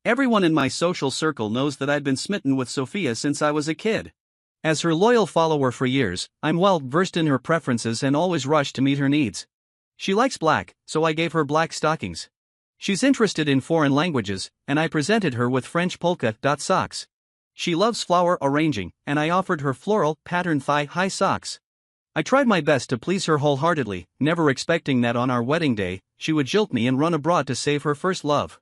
Everyone in my social circle knows that I've been smitten with Sophia since I was a kid. As her loyal follower for years, I'm well versed in her preferences and always rush to meet her needs. She likes black, so I gave her black stockings. She's interested in foreign languages, and I presented her with French polka dot socks. She loves flower arranging, and I offered her floral pattern thigh-high socks. I tried my best to please her wholeheartedly, never expecting that on our wedding day, she would jilt me and run abroad to save her first love.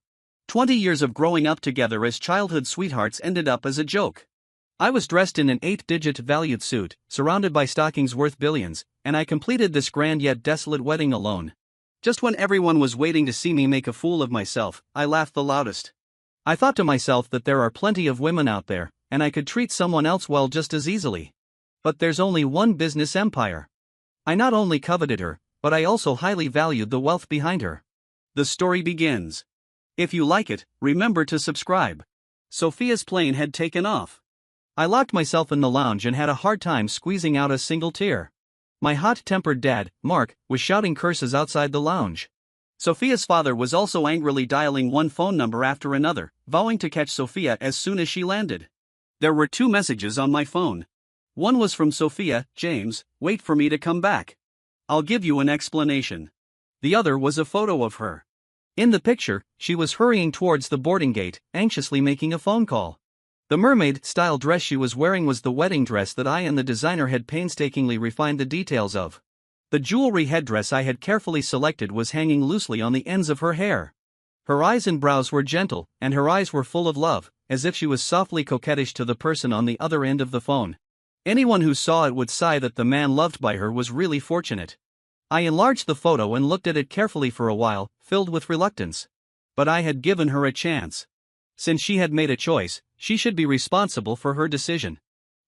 20 years of growing up together as childhood sweethearts ended up as a joke. I was dressed in an 8-digit valued suit, surrounded by stockings worth billions, and I completed this grand yet desolate wedding alone. Just when everyone was waiting to see me make a fool of myself, I laughed the loudest. I thought to myself that there are plenty of women out there, and I could treat someone else well just as easily. But there's only one business empire. I not only coveted her, but I also highly valued the wealth behind her. The story begins. If you like it, remember to subscribe. Sophia's plane had taken off. I locked myself in the lounge and had a hard time squeezing out a single tear. My hot-tempered dad, Mark, was shouting curses outside the lounge. Sophia's father was also angrily dialing one phone number after another, vowing to catch Sophia as soon as she landed. There were 2 messages on my phone. One was from Sophia: James, wait for me to come back. I'll give you an explanation. The other was a photo of her. In the picture, she was hurrying towards the boarding gate, anxiously making a phone call. The mermaid-style dress she was wearing was the wedding dress that I and the designer had painstakingly refined the details of. The jewelry headdress I had carefully selected was hanging loosely on the ends of her hair. Her eyes and brows were gentle, and her eyes were full of love, as if she was softly coquettish to the person on the other end of the phone. Anyone who saw it would sigh that the man loved by her was really fortunate. I enlarged the photo and looked at it carefully for a while, filled with reluctance. But I had given her a chance. Since she had made a choice, she should be responsible for her decision.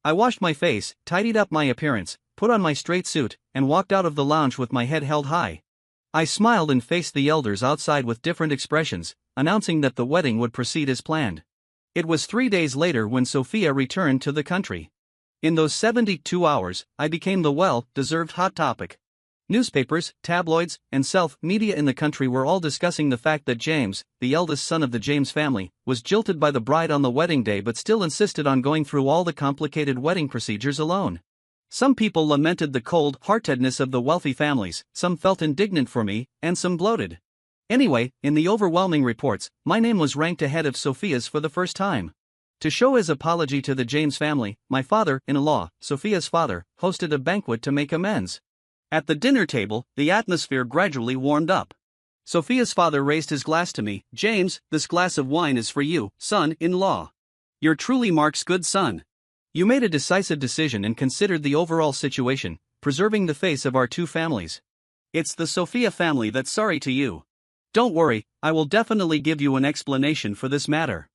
I washed my face, tidied up my appearance, put on my straight suit, and walked out of the lounge with my head held high. I smiled and faced the elders outside with different expressions, announcing that the wedding would proceed as planned. It was 3 days later when Sophia returned to the country. In those 72 hours, I became the well-deserved hot topic. Newspapers, tabloids, and self-media in the country were all discussing the fact that James, the eldest son of the James family, was jilted by the bride on the wedding day but still insisted on going through all the complicated wedding procedures alone. Some people lamented the cold-heartedness of the wealthy families, some felt indignant for me, and some gloated. Anyway, in the overwhelming reports, my name was ranked ahead of Sophia's for the first time. To show his apology to the James family, my father-in-law, Sophia's father, hosted a banquet to make amends. At the dinner table, the atmosphere gradually warmed up. Sophia's father raised his glass to me. "James, this glass of wine is for you, son-in-law. You're truly Mark's good son. You made a decisive decision and considered the overall situation, preserving the face of our 2 families. It's the Sophia family that's sorry to you. Don't worry, I will definitely give you an explanation for this matter."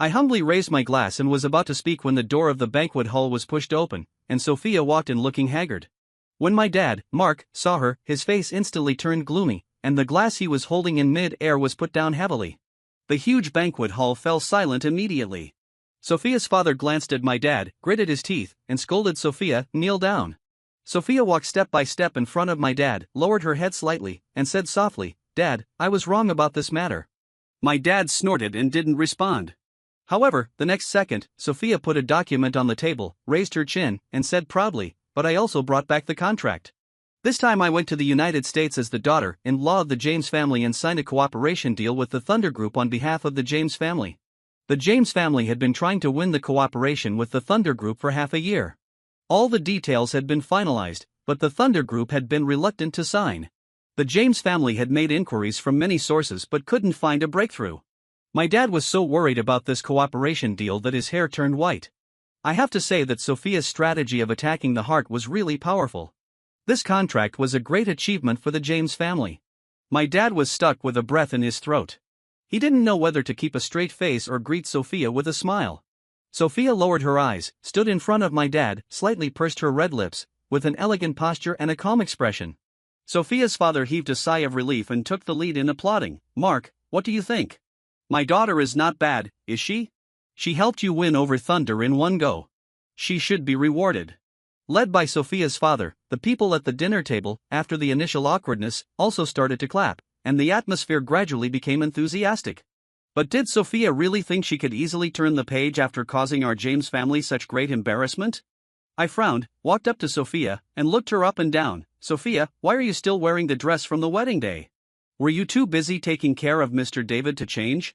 I humbly raised my glass and was about to speak when the door of the banquet hall was pushed open, and Sophia walked in looking haggard. When my dad, Mark, saw her, his face instantly turned gloomy, and the glass he was holding in mid-air was put down heavily. The huge banquet hall fell silent immediately. Sophia's father glanced at my dad, gritted his teeth, and scolded Sophia, "Kneel down." Sophia walked step by step in front of my dad, lowered her head slightly, and said softly, "Dad, I was wrong about this matter." My dad snorted and didn't respond. However, the next second, Sophia put a document on the table, raised her chin, and said proudly, "But I also brought back the contract." This time I went to the United States as the daughter-in-law of the James family and signed a cooperation deal with the Thunder Group on behalf of the James family. The James family had been trying to win the cooperation with the Thunder Group for half a year. All the details had been finalized, but the Thunder Group had been reluctant to sign. The James family had made inquiries from many sources but couldn't find a breakthrough. My dad was so worried about this cooperation deal that his hair turned white. I have to say that Sophia's strategy of attacking the heart was really powerful. This contract was a great achievement for the James family. My dad was stuck with a breath in his throat. He didn't know whether to keep a straight face or greet Sophia with a smile. Sophia lowered her eyes, stood in front of my dad, slightly pursed her red lips, with an elegant posture and a calm expression. Sophia's father heaved a sigh of relief and took the lead in applauding. "Mark, what do you think? My daughter is not bad, is she? She helped you win over Thunder in one go. She should be rewarded." Led by Sophia's father, the people at the dinner table, after the initial awkwardness, also started to clap, and the atmosphere gradually became enthusiastic. But did Sophia really think she could easily turn the page after causing our James family such great embarrassment? I frowned, walked up to Sophia, and looked her up and down. Sophia, why are you still wearing the dress from the wedding day? Were you too busy taking care of Mr. David to change?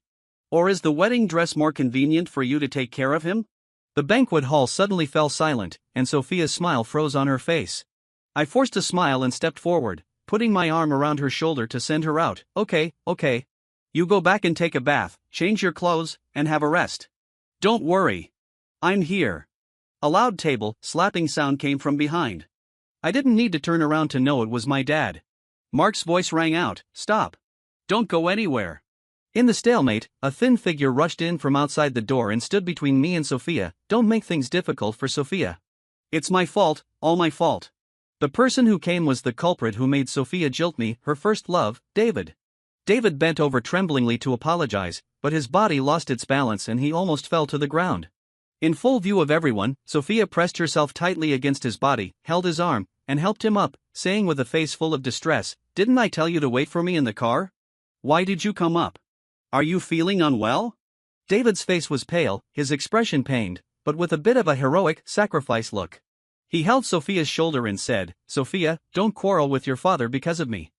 Or is the wedding dress more convenient for you to take care of him? The banquet hall suddenly fell silent, and Sophia's smile froze on her face. I forced a smile and stepped forward, putting my arm around her shoulder to send her out. Okay. You go back and take a bath, change your clothes, and have a rest. Don't worry. I'm here. A loud table slapping sound came from behind. I didn't need to turn around to know it was my dad. Mark's voice rang out, "Stop. Don't go anywhere." In the stalemate, a thin figure rushed in from outside the door and stood between me and Sophia. Don't make things difficult for Sophia. It's my fault, all my fault. The person who came was the culprit who made Sophia jilt me, her first love, David. David bent over tremblingly to apologize, but his body lost its balance and he almost fell to the ground. In full view of everyone, Sophia pressed herself tightly against his body, held his arm, and helped him up, saying with a face full of distress, "Didn't I tell you to wait for me in the car? Why did you come up? Are you feeling unwell?" David's face was pale, his expression pained, but with a bit of a heroic, sacrifice look. He held Sophia's shoulder and said, "Sophia, don't quarrel with your father because of me.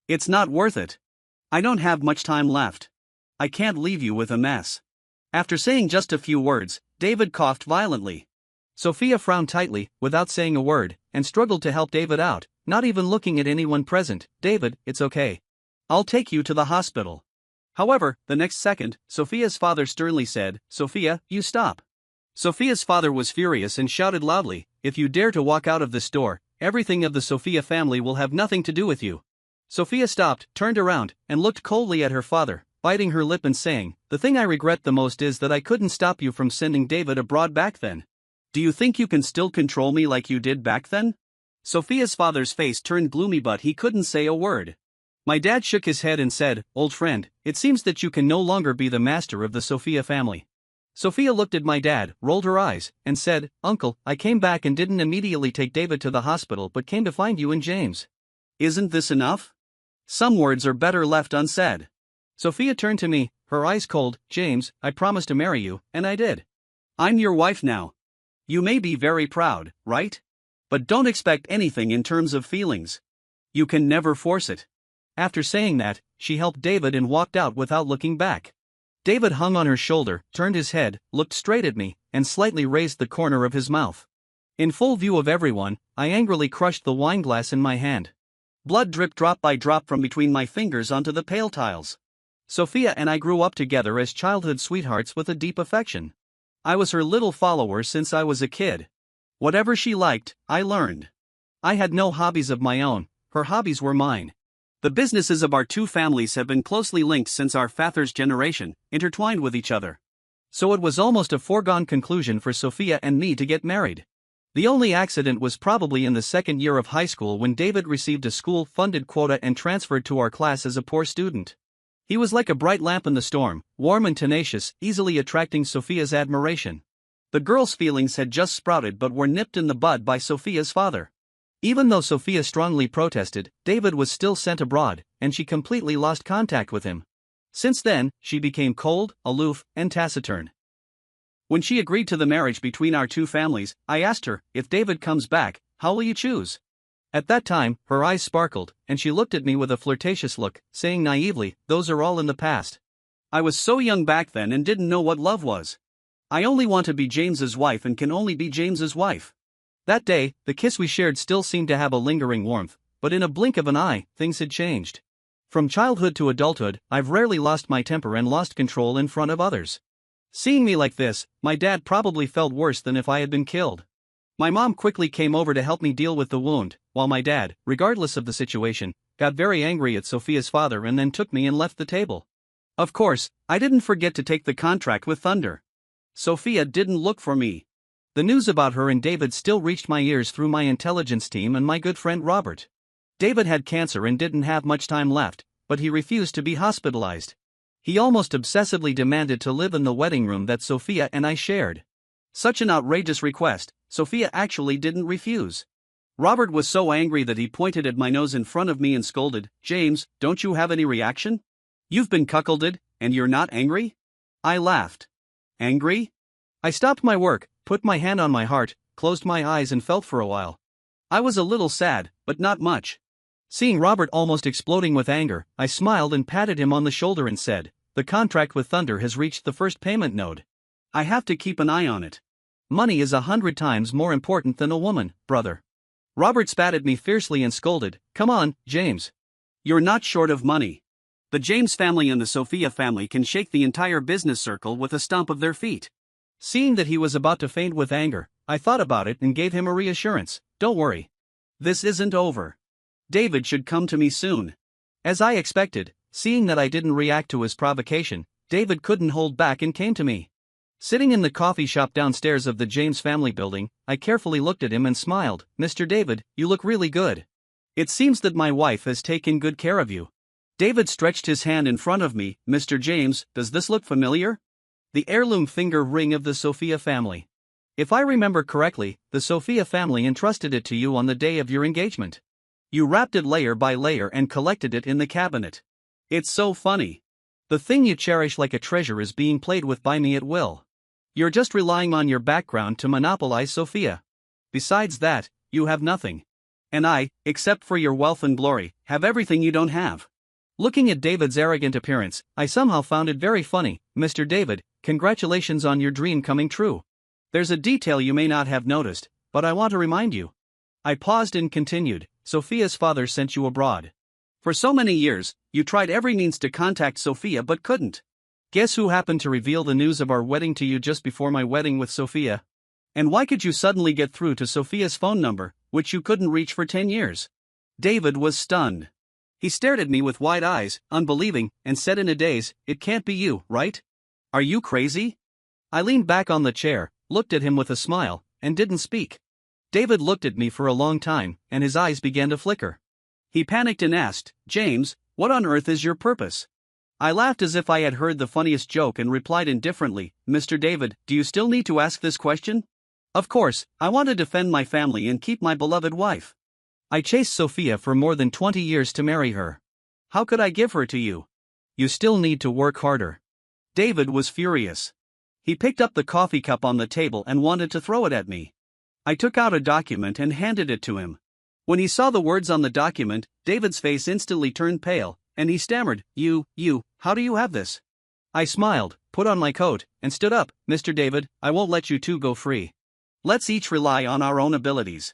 It's not worth it. I don't have much time left. I can't leave you with a mess." After saying just a few words, David coughed violently. Sophia frowned tightly, without saying a word, and struggled to help David out, not even looking at anyone present. "David, it's okay. I'll take you to the hospital." However, the next second, Sophia's father sternly said, "Sophia, you stop." Sophia's father was furious and shouted loudly, "If you dare to walk out of this door, everything of the Sophia family will have nothing to do with you." Sophia stopped, turned around, and looked coldly at her father, biting her lip and saying, "The thing I regret the most is that I couldn't stop you from sending David abroad back then. Do you think you can still control me like you did back then?" Sophia's father's face turned gloomy, but he couldn't say a word. My dad shook his head and said, "Old friend, it seems that you can no longer be the master of the Sophia family." Sophia looked at my dad, rolled her eyes, and said, "Uncle, I came back and didn't immediately take David to the hospital but came to find you and James. Isn't this enough? Some words are better left unsaid." Sophia turned to me, her eyes cold. "James, I promised to marry you, and I did. I'm your wife now. You may be very proud, right? But don't expect anything in terms of feelings. You can never force it." After saying that, she helped David and walked out without looking back. David hung on her shoulder, turned his head, looked straight at me, and slightly raised the corner of his mouth. In full view of everyone, I angrily crushed the wine glass in my hand. Blood dripped drop by drop from between my fingers onto the pale tiles. Sophia and I grew up together as childhood sweethearts with a deep affection. I was her little follower since I was a kid. Whatever she liked, I learned. I had no hobbies of my own, her hobbies were mine. The businesses of our two families have been closely linked since our father's generation, intertwined with each other. So it was almost a foregone conclusion for Sophia and me to get married. The only accident was probably in the second year of high school when David received a school-funded quota and transferred to our class as a poor student. He was like a bright lamp in the storm, warm and tenacious, easily attracting Sophia's admiration. The girl's feelings had just sprouted but were nipped in the bud by Sophia's father. Even though Sophia strongly protested, David was still sent abroad, and she completely lost contact with him. Since then, she became cold, aloof, and taciturn. When she agreed to the marriage between our two families, I asked her, "If David comes back, how will you choose?" At that time, her eyes sparkled, and she looked at me with a flirtatious look, saying naively, "Those are all in the past. I was so young back then and didn't know what love was. I only want to be James's wife and can only be James's wife." That day, the kiss we shared still seemed to have a lingering warmth, but in a blink of an eye, things had changed. From childhood to adulthood, I've rarely lost my temper and lost control in front of others. Seeing me like this, my dad probably felt worse than if I had been killed. My mom quickly came over to help me deal with the wound, while my dad, regardless of the situation, got very angry at Sophia's father and then took me and left the table. Of course, I didn't forget to take the contract with Thunder. Sophia didn't look for me. The news about her and David still reached my ears through my intelligence team and my good friend Robert. David had cancer and didn't have much time left, but he refused to be hospitalized. He almost obsessively demanded to live in the wedding room that Sophia and I shared. Such an outrageous request, Sophia actually didn't refuse. Robert was so angry that he pointed at my nose in front of me and scolded, "James, don't you have any reaction? You've been cuckolded, And you're not angry? I laughed. Angry? I stopped my work, put my hand on my heart, closed my eyes and felt for a while. I was a little sad, but not much. Seeing Robert almost exploding with anger, I smiled and patted him on the shoulder and said, "The contract with Thunder has reached the first payment node. I have to keep an eye on it. Money is 100 times more important than a woman, brother." Robert spat at me fiercely and scolded, "Come on, James. You're not short of money. The James family and the Sophia family can shake the entire business circle with a stomp of their feet." Seeing that he was about to faint with anger, I thought about it and gave him a reassurance, "Don't worry. This isn't over. David should come to me soon." As I expected, seeing that I didn't react to his provocation, David couldn't hold back and came to me. Sitting in the coffee shop downstairs of the James family building, I carefully looked at him and smiled. "Mr. David, you look really good. It seems that my wife has taken good care of you." David stretched his hand in front of me. "Mr. James, does this look familiar?" The heirloom finger ring of the Sophia family. If I remember correctly, the Sophia family entrusted it to you on the day of your engagement. You wrapped it layer by layer and collected it in the cabinet. It's so funny. The thing you cherish like a treasure is being played with by me at will. You're just relying on your background to monopolize Sophia. Besides that, you have nothing. And I, except for your wealth and glory, have everything you don't have. Looking at David's arrogant appearance, I somehow found it very funny. "Mr. David, congratulations on your dream coming true. There's a detail you may not have noticed, but I want to remind you." I paused and continued, "Sophia's father sent you abroad. For so many years, you tried every means to contact Sophia but couldn't. Guess who happened to reveal the news of our wedding to you just before my wedding with Sophia? And why could you suddenly get through to Sophia's phone number, which you couldn't reach for 10 years? David was stunned. He stared at me with wide eyes, unbelieving, and said in a daze, "It can't be you, right? Are you crazy?" I leaned back on the chair, looked at him with a smile, and didn't speak. David looked at me for a long time, and his eyes began to flicker. He panicked and asked, "James, what on earth is your purpose?" I laughed as if I had heard the funniest joke and replied indifferently, "Mr. David, do you still need to ask this question? Of course, I want to defend my family and keep my beloved wife. I chased Sophia for more than 20 years to marry her. How could I give her to you? You still need to work harder." David was furious. He picked up the coffee cup on the table and wanted to throw it at me. I took out a document and handed it to him. When he saw the words on the document, David's face instantly turned pale, and he stammered, You, how do you have this?" I smiled, put on my coat, and stood up. "Mr. David, I won't let you two go free. Let's each rely on our own abilities."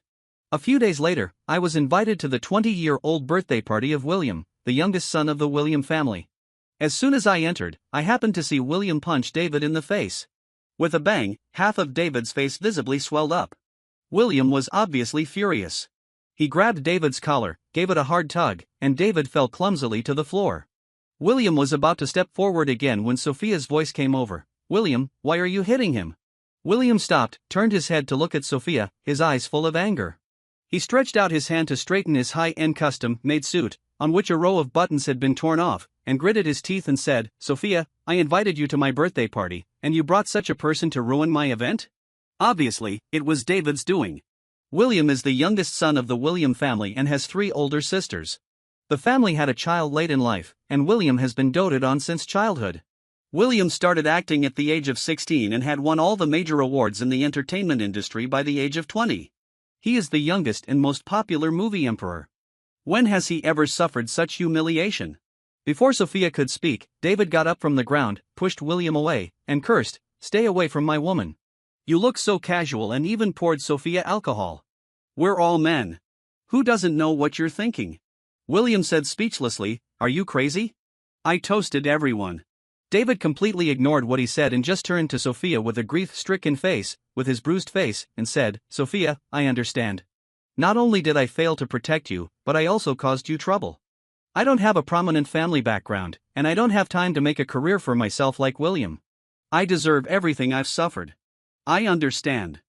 A few days later, I was invited to the 20-year-old birthday party of William, the youngest son of the William family. As soon as I entered, I happened to see William punch David in the face. With a bang, half of David's face visibly swelled up. William was obviously furious. He grabbed David's collar, gave it a hard tug, and David fell clumsily to the floor. William was about to step forward again when Sophia's voice came over. "William, why are you hitting him?" William stopped, turned his head to look at Sophia, his eyes full of anger. He stretched out his hand to straighten his high-end custom-made suit, on which a row of buttons had been torn off, and gritted his teeth and said, "Sophia, I invited you to my birthday party, and you brought such a person to ruin my event?" Obviously, it was David's doing. William is the youngest son of the William family and has 3 older sisters. The family had a child late in life, and William has been doted on since childhood. William started acting at the age of 16 and had won all the major awards in the entertainment industry by the age of 20. He is the youngest and most popular movie emperor. When has he ever suffered such humiliation? Before Sophia could speak, David got up from the ground, pushed William away, and cursed, "Stay away from my woman. You look so casual," and even poured Sophia alcohol. "We're all men. Who doesn't know what you're thinking?" William said speechlessly, "Are you crazy?" I toasted everyone. David completely ignored what he said and just turned to Sophia with a grief-stricken face, with his bruised face, and said, "Sophia, I understand. Not only did I fail to protect you, but I also caused you trouble. I don't have a prominent family background, and I don't have time to make a career for myself like William. I deserve everything I've suffered. I understand."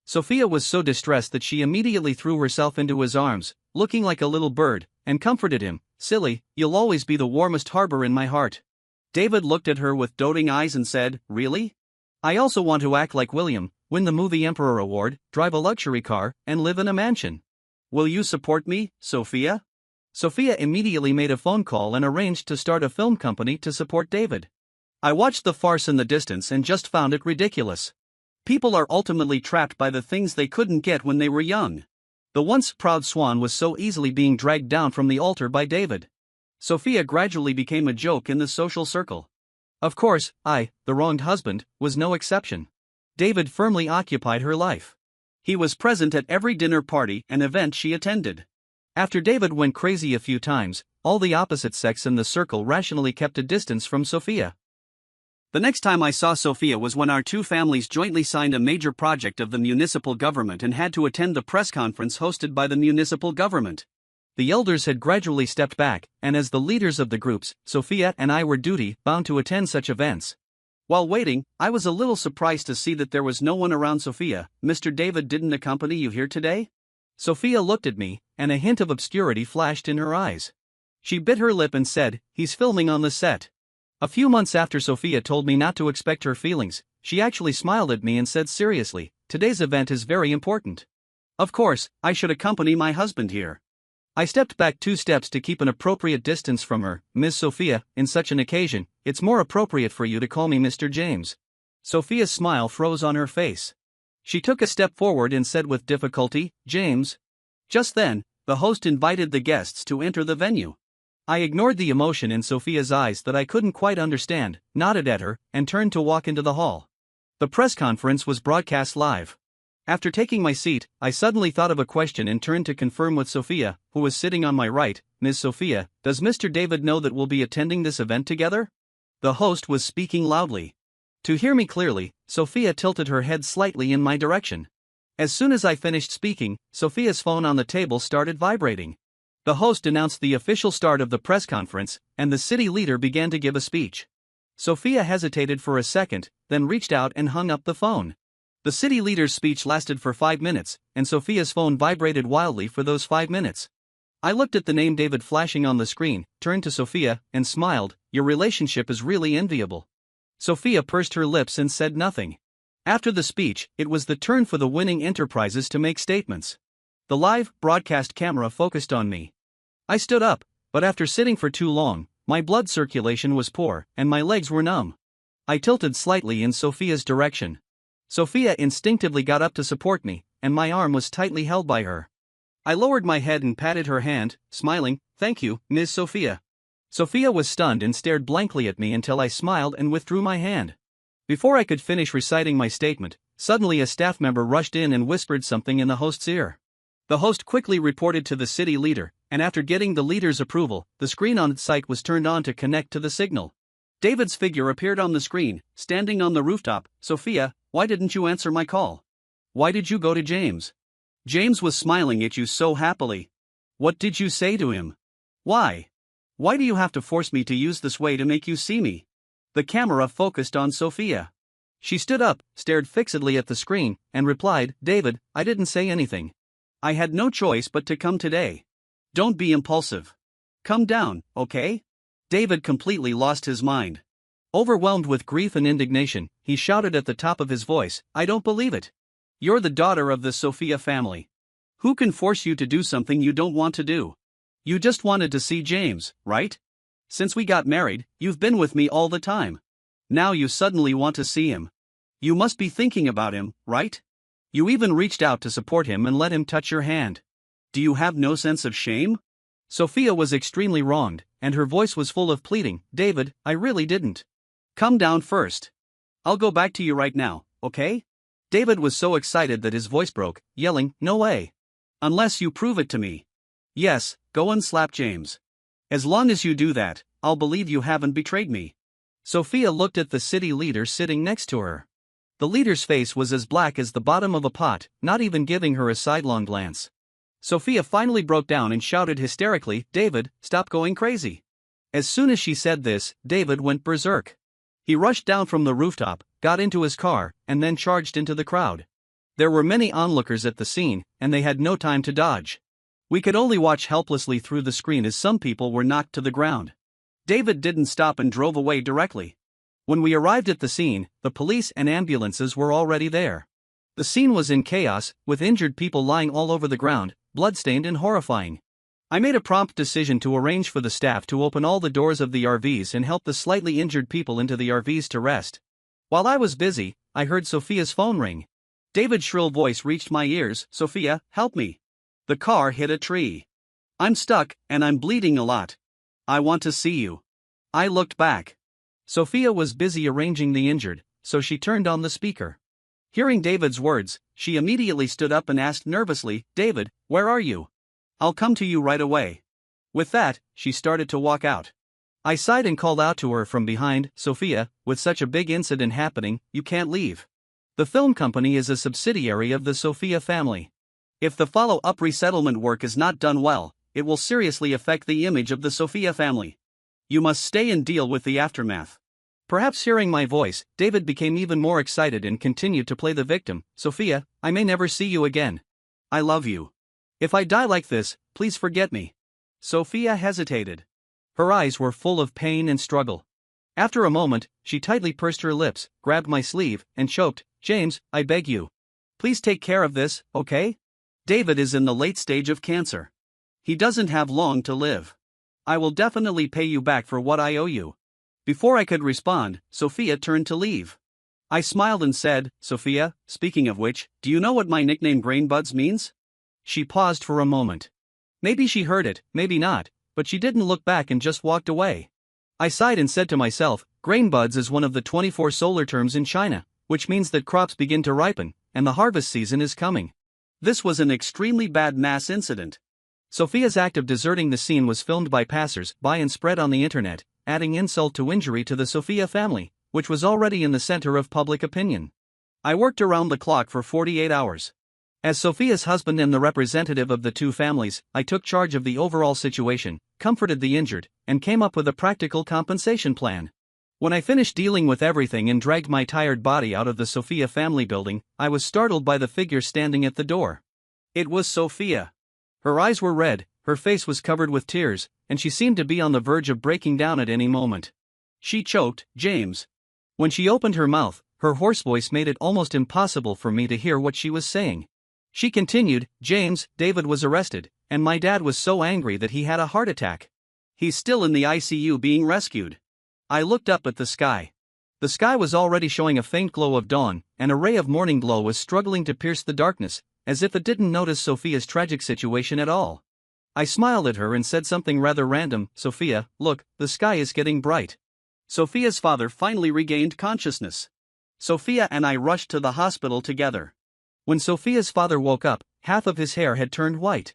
Sophia was so distressed that she immediately threw herself into his arms, looking like a little bird, and comforted him. "Silly, you'll always be the warmest harbor in my heart." David looked at her with doting eyes and said, "Really? I also want to act like William, win the Movie Emperor Award, drive a luxury car, and live in a mansion. Will you support me, Sophia?" Sophia immediately made a phone call and arranged to start a film company to support David. I watched the farce in the distance and just found it ridiculous. People are ultimately trapped by the things they couldn't get when they were young. The once proud swan was so easily being dragged down from the altar by David. Sophia gradually became a joke in the social circle. Of course, I, the wronged husband, was no exception. David firmly occupied her life. He was present at every dinner party and event she attended. After David went crazy a few times, all the opposite sex in the circle rationally kept a distance from Sophia. The next time I saw Sophia was when our two families jointly signed a major project of the municipal government and had to attend the press conference hosted by the municipal government. The elders had gradually stepped back, and as the leaders of the groups, Sophia and I were duty-bound to attend such events. While waiting, I was a little surprised to see that there was no one around. Sophia, Mr. David didn't accompany you here today? Sophia looked at me, and a hint of obscurity flashed in her eyes. She bit her lip and said, "He's filming on the set." A few months after Sophia told me not to expect her feelings, she actually smiled at me and said seriously, "Today's event is very important. Of course, I should accompany my husband here." I stepped back 2 steps to keep an appropriate distance from her. "Miss Sophia, in such an occasion, it's more appropriate for you to call me Mr. James." Sophia's smile froze on her face. She took a step forward and said with difficulty, "James." Just then, the host invited the guests to enter the venue. I ignored the emotion in Sophia's eyes that I couldn't quite understand, nodded at her, and turned to walk into the hall. The press conference was broadcast live. After taking my seat, I suddenly thought of a question and turned to confirm with Sophia, who was sitting on my right. "Ms. Sophia, does Mr. David know that we'll be attending this event together?" The host was speaking loudly. To hear me clearly, Sophia tilted her head slightly in my direction. As soon as I finished speaking, Sophia's phone on the table started vibrating. The host announced the official start of the press conference, and the city leader began to give a speech. Sophia hesitated for a second, then reached out and hung up the phone. The city leader's speech lasted for 5 minutes, and Sophia's phone vibrated wildly for those 5 minutes. I looked at the name David flashing on the screen, turned to Sophia, and smiled. "Your relationship is really enviable." Sophia pursed her lips and said nothing. After the speech, it was the turn for the winning enterprises to make statements. The live broadcast camera focused on me. I stood up, but after sitting for too long, my blood circulation was poor, and my legs were numb. I tilted slightly in Sophia's direction. Sophia instinctively got up to support me, and my arm was tightly held by her. I lowered my head and patted her hand, smiling. "Thank you, Ms. Sophia." Sophia was stunned and stared blankly at me until I smiled and withdrew my hand. Before I could finish reciting my statement, suddenly a staff member rushed in and whispered something in the host's ear. The host quickly reported to the city leader, and after getting the leader's approval, the screen on its site was turned on to connect to the signal. David's figure appeared on the screen, standing on the rooftop. "Sophia, why didn't you answer my call? Why did you go to James? James was smiling at you so happily. What did you say to him? Why? Why do you have to force me to use this way to make you see me?" The camera focused on Sophia. She stood up, stared fixedly at the screen, and replied, "David, I didn't say anything. I had no choice but to come today. Don't be impulsive. Come down, okay?" David completely lost his mind. Overwhelmed with grief and indignation, he shouted at the top of his voice, "I don't believe it. You're the daughter of the Sophia family. Who can force you to do something you don't want to do? You just wanted to see James, right? Since we got married, you've been with me all the time. Now you suddenly want to see him. You must be thinking about him, right? You even reached out to support him and let him touch your hand. Do you have no sense of shame?" Sophia was extremely wronged, and her voice was full of pleading. "David, I really didn't. Come down first. I'll go back to you right now, okay?" David was so excited that his voice broke, yelling, "No way. Unless you prove it to me. Yes, go and slap James. As long as you do that, I'll believe you haven't betrayed me." Sophia looked at the city leader sitting next to her. The leader's face was as black as the bottom of a pot, not even giving her a sidelong glance. Sophia finally broke down and shouted hysterically, "David, stop going crazy." As soon as she said this, David went berserk. He rushed down from the rooftop, got into his car, and then charged into the crowd. There were many onlookers at the scene, and they had no time to dodge. We could only watch helplessly through the screen as some people were knocked to the ground. David didn't stop and drove away directly. When we arrived at the scene, the police and ambulances were already there. The scene was in chaos, with injured people lying all over the ground, bloodstained and horrifying. I made a prompt decision to arrange for the staff to open all the doors of the RVs and help the slightly injured people into the RVs to rest. While I was busy, I heard Sophia's phone ring. David's shrill voice reached my ears. "Sophia, help me. The car hit a tree. I'm stuck, and I'm bleeding a lot. I want to see you." I looked back. Sophia was busy arranging the injured, so she turned on the speaker. Hearing David's words, she immediately stood up and asked nervously, "David, where are you? I'll come to you right away." With that, she started to walk out. I sighed and called out to her from behind, "Sophia, with such a big incident happening, you can't leave. The film company is a subsidiary of the Sophia family. If the follow-up resettlement work is not done well, it will seriously affect the image of the Sophia family. You must stay and deal with the aftermath." Perhaps hearing my voice, David became even more excited and continued to play the victim. "Sophia, I may never see you again. I love you. If I die like this, please forget me." Sophia hesitated. Her eyes were full of pain and struggle. After a moment, she tightly pursed her lips, grabbed my sleeve, and choked, "James, I beg you. Please take care of this, okay? David is in the late stage of cancer. He doesn't have long to live. I will definitely pay you back for what I owe you." Before I could respond, Sophia turned to leave. I smiled and said, "Sophia, speaking of which, do you know what my nickname Grain Buds means?" She paused for a moment. Maybe she heard it, maybe not, but she didn't look back and just walked away. I sighed and said to myself, grain buds is one of the 24 solar terms in China, which means that crops begin to ripen, and the harvest season is coming. This was an extremely bad mass incident. Sophia's act of deserting the scene was filmed by passers-by and spread on the internet, adding insult to injury to the Sophia family, which was already in the center of public opinion. I worked around the clock for 48 hours. As Sophia's husband and the representative of the two families, I took charge of the overall situation, comforted the injured, and came up with a practical compensation plan. When I finished dealing with everything and dragged my tired body out of the Sophia family building, I was startled by the figure standing at the door. It was Sophia. Her eyes were red, her face was covered with tears, and she seemed to be on the verge of breaking down at any moment. She choked, "James." When she opened her mouth, her hoarse voice made it almost impossible for me to hear what she was saying. She continued, "James, David was arrested, and my dad was so angry that he had a heart attack. He's still in the ICU being rescued." I looked up at the sky. The sky was already showing a faint glow of dawn, and a ray of morning glow was struggling to pierce the darkness, as if it didn't notice Sophia's tragic situation at all. I smiled at her and said something rather random, "Sophia, look, the sky is getting bright." Sophia's father finally regained consciousness. Sophia and I rushed to the hospital together. When Sophia's father woke up, half of his hair had turned white.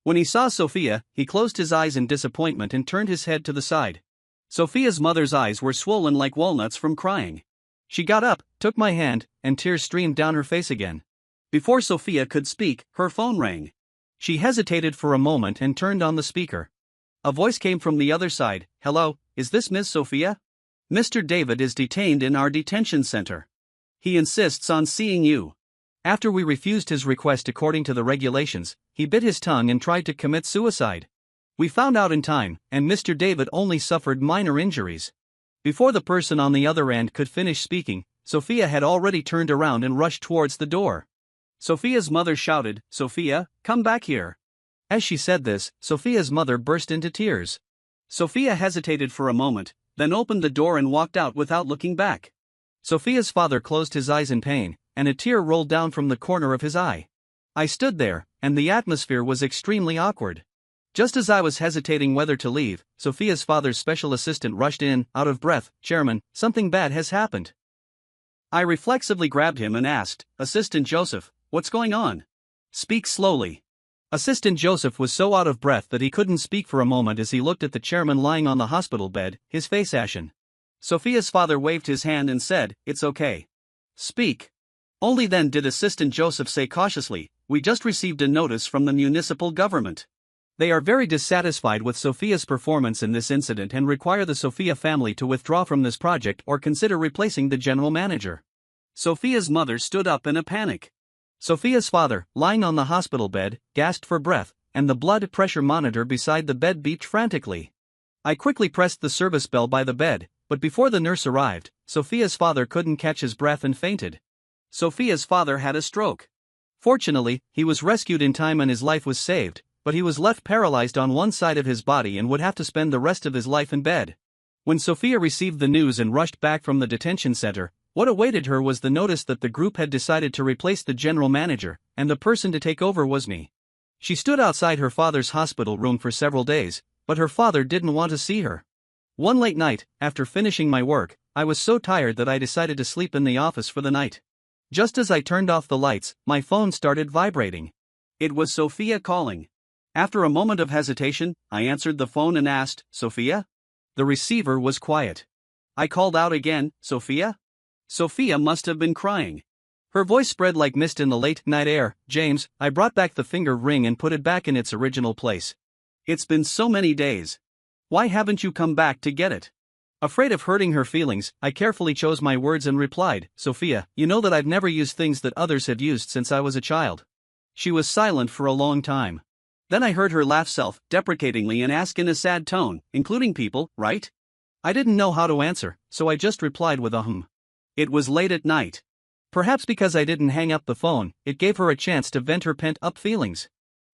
When he saw Sophia, he closed his eyes in disappointment and turned his head to the side. Sophia's mother's eyes were swollen like walnuts from crying. She got up, took my hand, and tears streamed down her face again. Before Sophia could speak, her phone rang. She hesitated for a moment and turned on the speaker. A voice came from the other side. "Hello, is this Miss Sophia? Mr. David is detained in our detention center. He insists on seeing you." After we refused his request according to the regulations, he bit his tongue and tried to commit suicide. We found out in time, and Mr. David only suffered minor injuries. Before the person on the other end could finish speaking, Sophia had already turned around and rushed towards the door. Sophia's mother shouted, "Sophia, come back here." As she said this, Sophia's mother burst into tears. Sophia hesitated for a moment, then opened the door and walked out without looking back. Sophia's father closed his eyes in pain, and a tear rolled down from the corner of his eye. I stood there, and the atmosphere was extremely awkward. Just as I was hesitating whether to leave, Sophia's father's special assistant rushed in, out of breath. "Chairman, something bad has happened." I reflexively grabbed him and asked, "Assistant Joseph, what's going on? Speak slowly." Assistant Joseph was so out of breath that he couldn't speak for a moment as he looked at the chairman lying on the hospital bed, his face ashen. Sophia's father waved his hand and said, "It's okay. Speak." Only then did Assistant Joseph say cautiously, "We just received a notice from the municipal government. They are very dissatisfied with Sophia's performance in this incident and require the Sophia family to withdraw from this project or consider replacing the general manager." Sophia's mother stood up in a panic. Sophia's father, lying on the hospital bed, gasped for breath, and the blood pressure monitor beside the bed beeped frantically. I quickly pressed the service bell by the bed, but before the nurse arrived, Sophia's father couldn't catch his breath and fainted. Sophia's father had a stroke. Fortunately, he was rescued in time and his life was saved, but he was left paralyzed on one side of his body and would have to spend the rest of his life in bed. When Sophia received the news and rushed back from the detention center, what awaited her was the notice that the group had decided to replace the general manager, and the person to take over was me. She stood outside her father's hospital room for several days, but her father didn't want to see her. One late night, after finishing my work, I was so tired that I decided to sleep in the office for the night. Just as I turned off the lights, my phone started vibrating. It was Sophia calling. After a moment of hesitation, I answered the phone and asked, "Sophia?" The receiver was quiet. I called out again, "Sophia?" Sophia must have been crying. Her voice spread like mist in the late-night air. "James," I brought back the finger ring and put it back in its original place. "It's been so many days. Why haven't you come back to get it?" Afraid of hurting her feelings, I carefully chose my words and replied, "Sophia, you know that I've never used things that others have used since I was a child." She was silent for a long time. Then I heard her laugh self-deprecatingly and ask in a sad tone, "Including people, right?" I didn't know how to answer, so I just replied with a hum. It was late at night. Perhaps because I didn't hang up the phone, it gave her a chance to vent her pent-up feelings.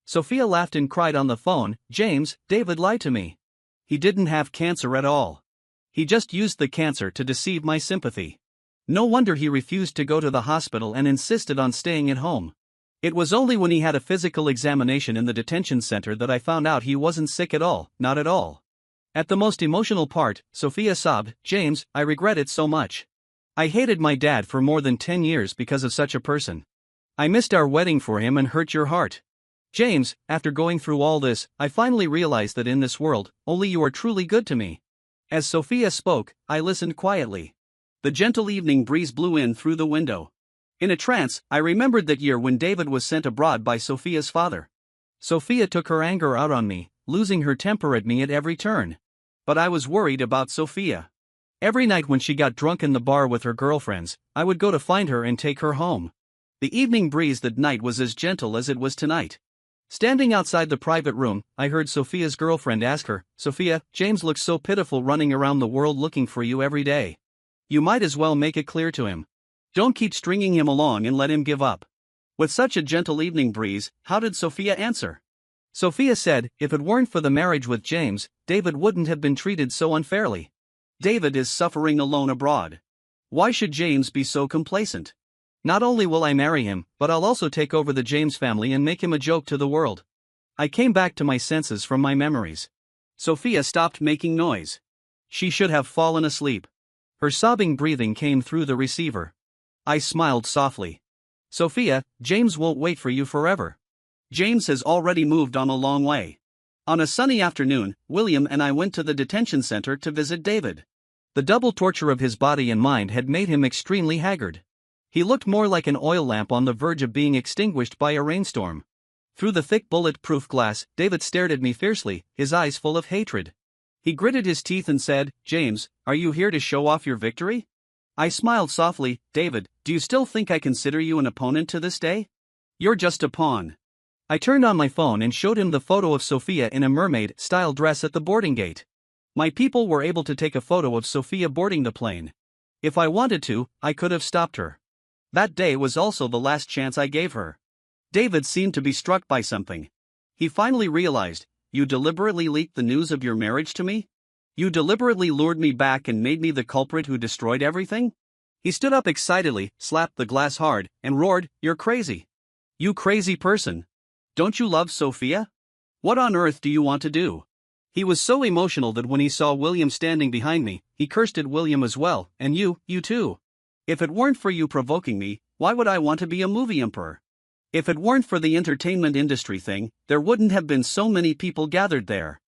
Sophia laughed and cried on the phone, "James, David lied to me. He didn't have cancer at all. He just used the cancer to deceive my sympathy. No wonder he refused to go to the hospital and insisted on staying at home. It was only when he had a physical examination in the detention center that I found out he wasn't sick at all, not at all." At the most emotional part, Sophia sobbed, "James, I regret it so much. I hated my dad for more than 10 years because of such a person. I missed our wedding for him and hurt your heart. James, after going through all this, I finally realized that in this world, only you are truly good to me." As Sophia spoke, I listened quietly. The gentle evening breeze blew in through the window. In a trance, I remembered that year when David was sent abroad by Sophia's father. Sophia took her anger out on me, losing her temper at me at every turn. But I was worried about Sophia. Every night when she got drunk in the bar with her girlfriends, I would go to find her and take her home. The evening breeze that night was as gentle as it was tonight. Standing outside the private room, I heard Sophia's girlfriend ask her, "Sophia, James looks so pitiful running around the world looking for you every day. You might as well make it clear to him. Don't keep stringing him along and let him give up." With such a gentle evening breeze, how did Sophia answer? Sophia said, "If it weren't for the marriage with James, David wouldn't have been treated so unfairly. David is suffering alone abroad. Why should James be so complacent? Not only will I marry him, but I'll also take over the James family and make him a joke to the world." I came back to my senses from my memories. Sophia stopped making noise. She should have fallen asleep. Her sobbing breathing came through the receiver. I smiled softly. "Sophia, James won't wait for you forever. James has already moved on a long way." On a sunny afternoon, William and I went to the detention center to visit David. The double torture of his body and mind had made him extremely haggard. He looked more like an oil lamp on the verge of being extinguished by a rainstorm. Through the thick bullet-proof glass, David stared at me fiercely, his eyes full of hatred. He gritted his teeth and said, "James, are you here to show off your victory?" I smiled softly. "David, do you still think I consider you an opponent to this day? You're just a pawn." I turned on my phone and showed him the photo of Sophia in a mermaid-style dress at the boarding gate. My people were able to take a photo of Sophia boarding the plane. If I wanted to, I could have stopped her. That day was also the last chance I gave her. David seemed to be struck by something. He finally realized, "You deliberately leaked the news of your marriage to me? You deliberately lured me back and made me the culprit who destroyed everything?" He stood up excitedly, slapped the glass hard, and roared, "You're crazy. You crazy person. Don't you love Sophia? What on earth do you want to do?" He was so emotional that when he saw William standing behind me, he cursed at William as well, "And you too. If it weren't for you provoking me, why would I want to be a movie emperor? If it weren't for the entertainment industry thing, there wouldn't have been so many people gathered there.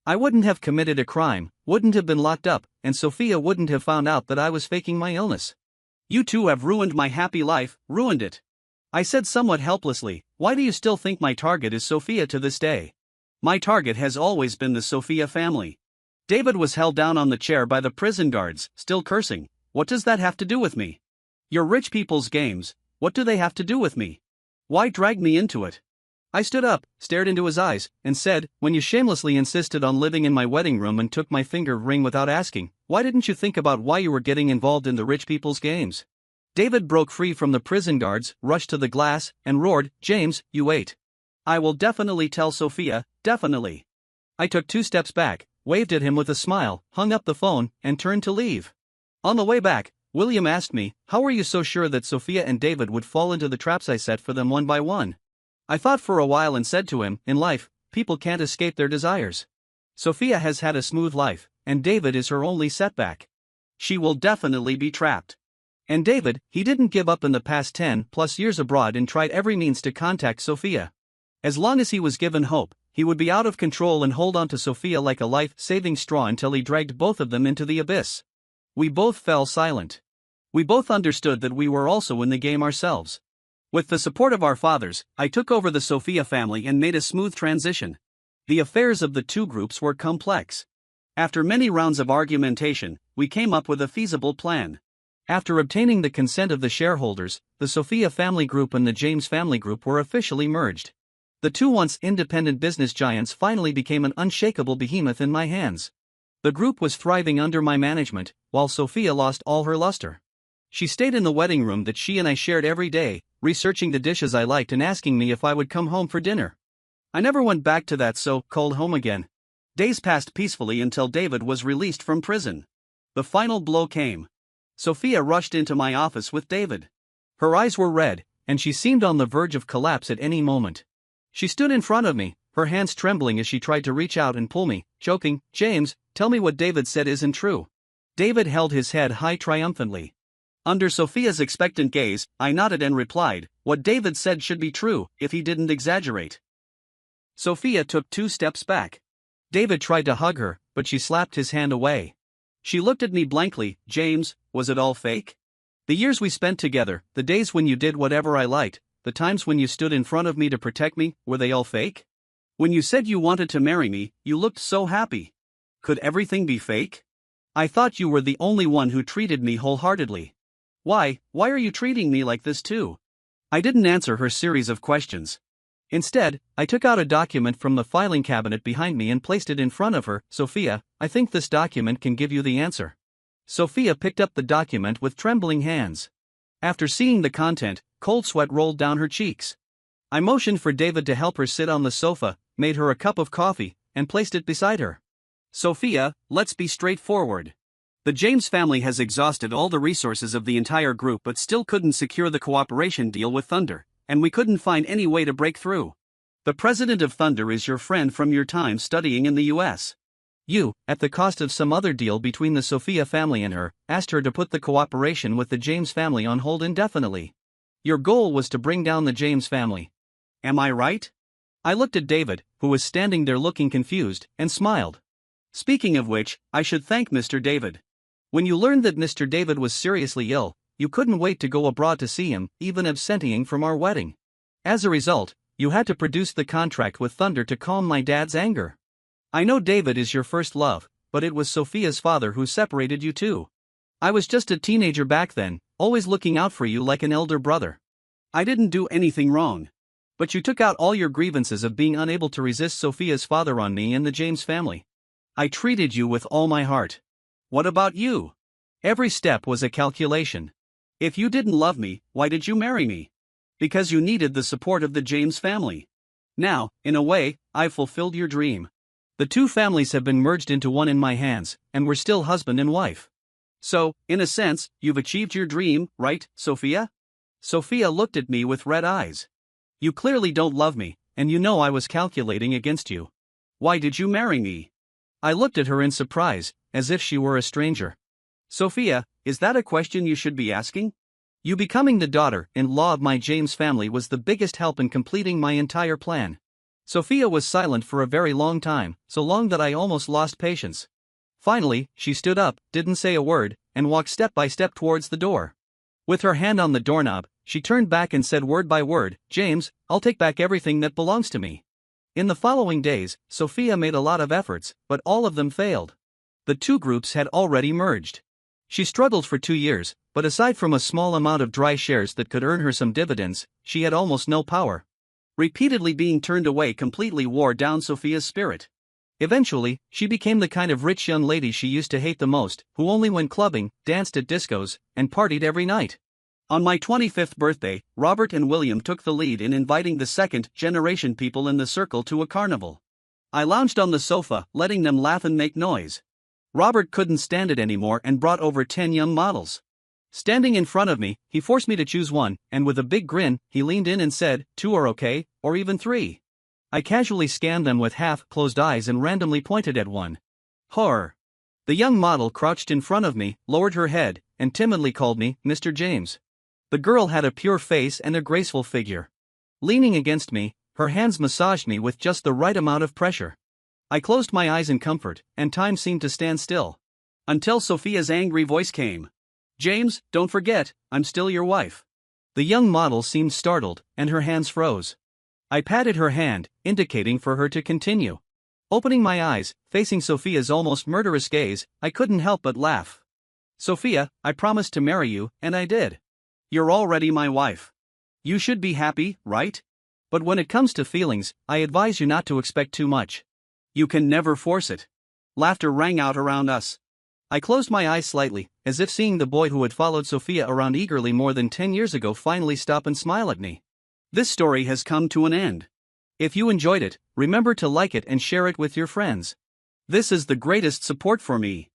I wouldn't have committed a crime, wouldn't have been locked up, and Sophia wouldn't have found out that I was faking my illness. You two have ruined my happy life, ruined it." I said somewhat helplessly, "Why do you still think my target is Sophia to this day?" "My target has always been the Sophia family." David was held down on the chair by the prison guards, still cursing. "What does that have to do with me? Your rich people's games, what do they have to do with me? Why drag me into it?" I stood up, stared into his eyes, and said, "When you shamelessly insisted on living in my wedding room and took my finger ring without asking, why didn't you think about why you were getting involved in the rich people's games?" David broke free from the prison guards, rushed to the glass, and roared, "James, you wait. I will definitely tell Sophia, definitely. I took 2 steps back, waved at him with a smile, hung up the phone, and turned to leave. On the way back, William asked me, "How were you so sure that Sophia and David would fall into the traps I set for them one by one?" I thought for a while and said to him, "In life, people can't escape their desires. Sophia has had a smooth life, and David is her only setback. She will definitely be trapped." And David, he didn't give up in the past 10+ years abroad and tried every means to contact Sophia. As long as he was given hope, he would be out of control and hold on to Sophia like a life-saving straw until he dragged both of them into the abyss. We both fell silent. We both understood that we were also in the game ourselves. With the support of our fathers, I took over the Sophia family and made a smooth transition. The affairs of the two groups were complex. After many rounds of argumentation, we came up with a feasible plan. After obtaining the consent of the shareholders, the Sophia family group and the James family group were officially merged. The two once independent business giants finally became an unshakable behemoth in my hands. The group was thriving under my management, while Sophia lost all her luster. She stayed in the wedding room that she and I shared every day, researching the dishes I liked and asking me if I would come home for dinner. I never went back to that so-called home again. Days passed peacefully until David was released from prison. The final blow came. Sophia rushed into my office with David. Her eyes were red, and she seemed on the verge of collapse at any moment. She stood in front of me, her hands trembling as she tried to reach out and pull me, choking, "James, tell me what David said isn't true." David held his head high triumphantly. Under Sophia's expectant gaze, I nodded and replied, "What David said should be true, if he didn't exaggerate." Sophia took 2 steps back. David tried to hug her, but she slapped his hand away. She looked at me blankly. "James, was it all fake? The years we spent together, the days when you did whatever I liked, the times when you stood in front of me to protect me, were they all fake? When you said you wanted to marry me, you looked so happy. Could everything be fake? I thought you were the only one who treated me wholeheartedly. Why are you treating me like this too?" I didn't answer her series of questions. Instead, I took out a document from the filing cabinet behind me and placed it in front of her. "Sophia, I think this document can give you the answer." Sophia picked up the document with trembling hands. After seeing the content, cold sweat rolled down her cheeks. I motioned for David to help her sit on the sofa, made her a cup of coffee, and placed it beside her. "Sophia, let's be straightforward. The James family has exhausted all the resources of the entire group but still couldn't secure the cooperation deal with Thunder, and we couldn't find any way to break through. The president of Thunder is your friend from your time studying in the US. You, at the cost of some other deal between the Sophia family and her, asked her to put the cooperation with the James family on hold indefinitely. Your goal was to bring down the James family. Am I right?" I looked at David, who was standing there looking confused, and smiled. "Speaking of which, I should thank Mr. David. When you learned that Mr. David was seriously ill, you couldn't wait to go abroad to see him, even absenting from our wedding. As a result, you had to produce the contract with Thunder to calm my dad's anger. I know David is your first love, but it was Sophia's father who separated you two. I was just a teenager back then, always looking out for you like an elder brother. I didn't do anything wrong. But you took out all your grievances of being unable to resist Sophia's father on me and the James family. I treated you with all my heart. What about you? Every step was a calculation. If you didn't love me, why did you marry me? Because you needed the support of the James family. Now, in a way, I've fulfilled your dream. The two families have been merged into one in my hands, and we're still husband and wife. So, in a sense, you've achieved your dream, right, Sophia?" Sophia looked at me with red eyes. "You clearly don't love me, and you know I was calculating against you. Why did you marry me?" I looked at her in surprise, as if she were a stranger. "Sophia, is that a question you should be asking? You becoming the daughter-in-law of my James family was the biggest help in completing my entire plan." Sophia was silent for a very long time, so long that I almost lost patience. Finally, she stood up, didn't say a word, and walked step by step towards the door. With her hand on the doorknob, she turned back and said word by word, "James, I'll take back everything that belongs to me." In the following days, Sophia made a lot of efforts, but all of them failed. The two groups had already merged. She struggled for 2 years, but aside from a small amount of dry shares that could earn her some dividends, she had almost no power. Repeatedly being turned away completely wore down Sophia's spirit. Eventually, she became the kind of rich young lady she used to hate the most, who only went clubbing, danced at discos, and partied every night. On my 25th birthday, Robert and William took the lead in inviting the second-generation people in the circle to a carnival. I lounged on the sofa, letting them laugh and make noise. Robert couldn't stand it anymore and brought over 10 young models. Standing in front of me, he forced me to choose one, and with a big grin, he leaned in and said, "2 are okay, or even 3. I casually scanned them with half-closed eyes and randomly pointed at one. Horror. The young model crouched in front of me, lowered her head, and timidly called me Mr. James. The girl had a pure face and a graceful figure. Leaning against me, her hands massaged me with just the right amount of pressure. I closed my eyes in comfort, and time seemed to stand still. Until Sophia's angry voice came. "James, don't forget, I'm still your wife." The young model seemed startled, and her hands froze. I patted her hand, indicating for her to continue. Opening my eyes, facing Sophia's almost murderous gaze, I couldn't help but laugh. "Sophia, I promised to marry you, and I did. You're already my wife. You should be happy, right? But when it comes to feelings, I advise you not to expect too much. You can never force it." Laughter rang out around us. I closed my eyes slightly, as if seeing the boy who had followed Sophia around eagerly more than 10 years ago finally stop and smile at me. This story has come to an end. If you enjoyed it, remember to like it and share it with your friends. This is the greatest support for me.